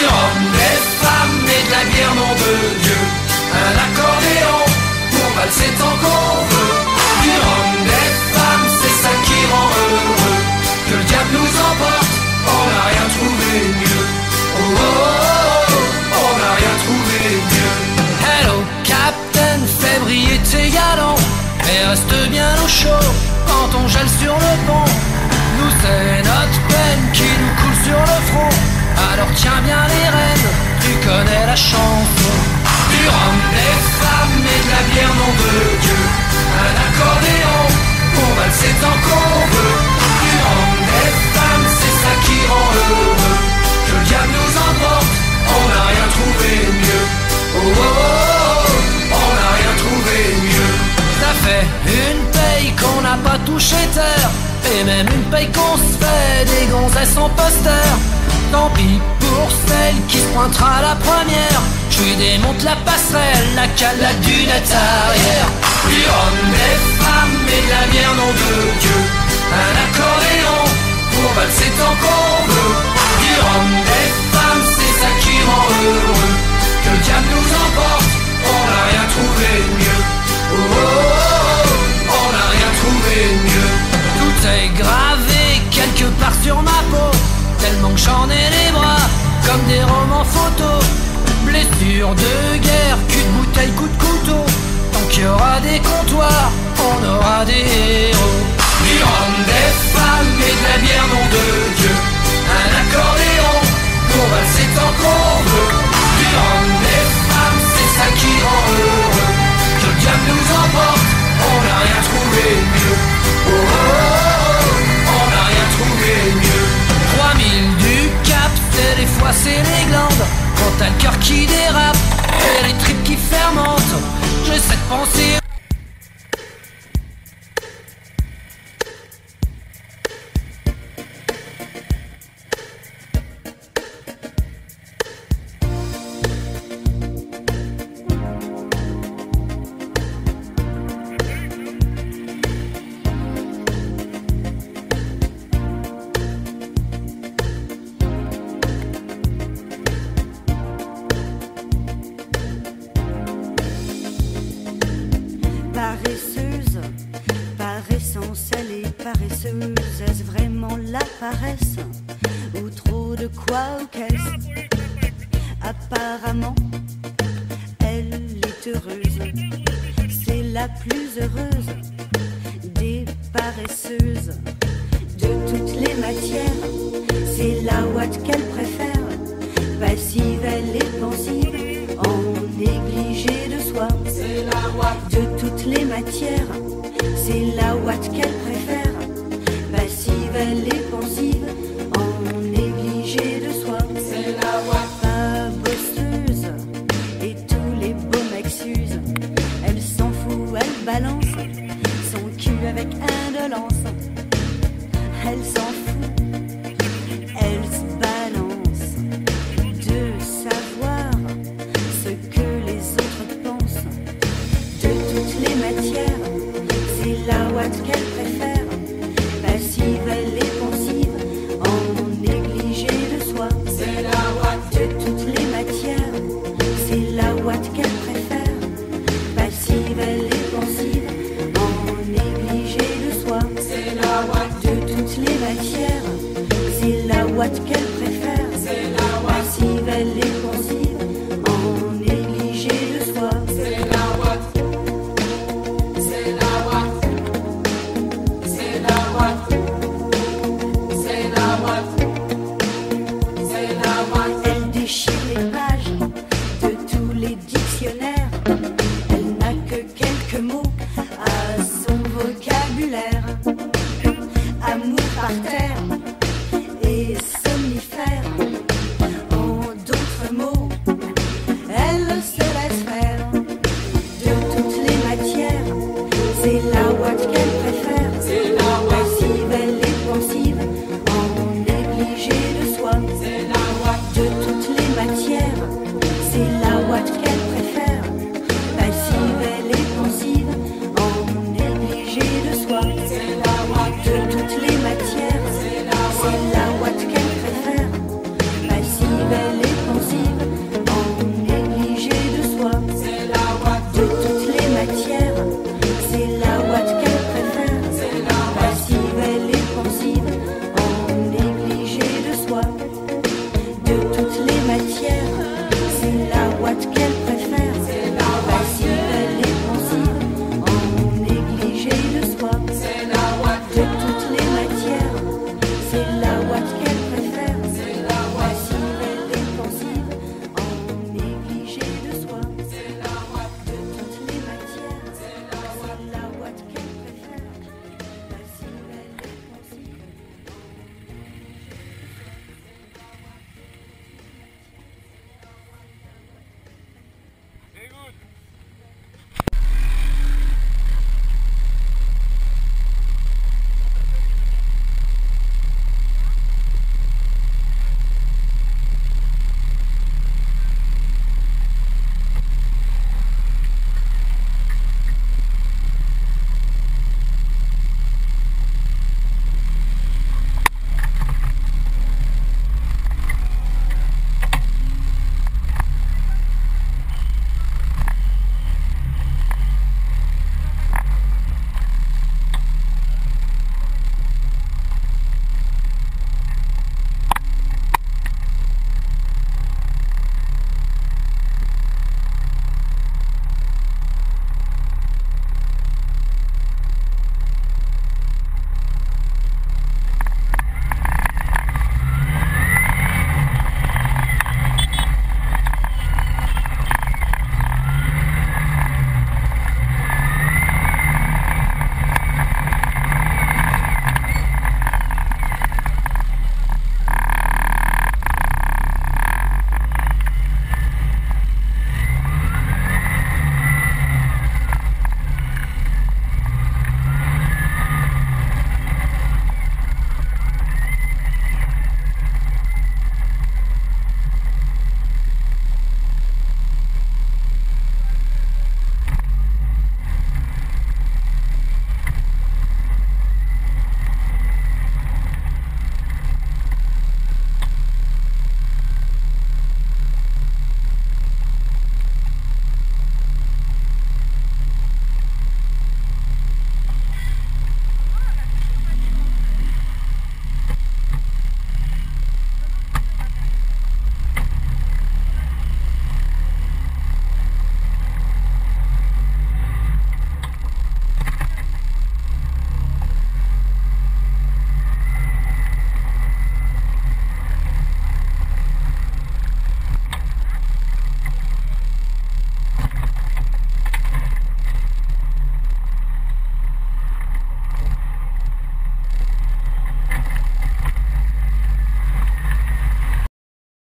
Du rhum, des femmes et de la bière, nom de Dieu. Un accordéon pour valser tant qu'on veut. Du rhum, des femmes, c'est ça qui rend heureux. Que le diable nous emporte, on n'a rien trouvé mieux. Oh oh oh, oh, on n'a rien trouvé mieux. Hello Captain, fais briller tes galons et reste bien au chaud quand on gèle sur le pont. Nous c'est notre peine qui nous coule sur le front. Alors tiens bien les rênes, tu connais la chanson. Du rhum, des femmes et de la bière, nom de Dieu. Un accordéon pour valser tant qu'on veut. Du rhum, des femmes, c'est ça qui rend heureux. Que le diable nous emporte, on n'a rien trouvé mieux. Oh oh oh, on n'a rien trouvé mieux. Ça fait une paye qu'on n'a pas touché terre, et même une paye qu'on se fait des gonzesses en poster. Tant pis pour celle qui se pointera la première. Je lui démonte la passerelle, la cale, la dunette arrière. Du rhum, des femmes et de la bière, nom de Dieu. Un accordéon pour valser tant qu'on veut. Du rhum, des femmes, c'est ça qui rend heureux. Que le diable nous emporte, on n'a rien trouvé mieux. Oh oh oh, on n'a rien trouvé mieux. Tout est gravé quelque part sur ma peau, tellement que j'en ai les bras comme des romans photos. Blessures de guerre, cul de bouteille, coup de couteau. Tant qu'il y aura des comptoirs, on aura des héros. Du rhum, des femmes et de la bière, nom de Dieu. Un accordéon pour valser tant qu'on veut. Du rhum, des femmes, c'est ça qui rend heureux. Que le diable nous emporte, on n'a rien trouvé mieux. Oh oh oh, on n'a rien trouvé mieux. 3000 du cap, c'est des fois c'est les glandes. Quand t'as le cœur qui dérape et les tripes qui fermentent, j'essaie de penser. Paresseuse, par essence elle est paresseuse. Est-ce vraiment la paresse ou trop de quoi ou qu'est-ce? Apparemment, elle est heureuse. C'est la plus heureuse des paresseuses. De toutes les matières, c'est la ouate qu'elle préfère. Passive, elle est pensive, en négligé de soi. C'est la ouate. De toutes les matières, c'est la ouate qu'elle préfère. Passive, elle est pensive, en négligé de soi. C'est la ouate. Pas bosseuse, et tous les beaux mecs s'usent. Elle s'en fout, elle balance son cul avec indolence. Elle s'en fout, elle se balance de savoir ce que les autres pensent. De toutes les matières, c'est la ouate qu'elle préfère. Passive, elle est pensive, en négligé de soi. C'est la ouate. De toutes les matières, c'est la ouate qu'elle préfère. Passive, elle est pensive, en négligé de soi. C'est la ouate. De toutes les matières, c'est la ouate qu'elle préfère. C'est la ouate. Passive, elle est pensive, en négligé de soi. C'est la ouate. C'est la ouate. C'est la ouate. C'est la ouate. C'est la ouate. Elle déchire les pages de tous les dictionnaires. Elle n'a que quelques mots à son vocabulaire. Amour par terre.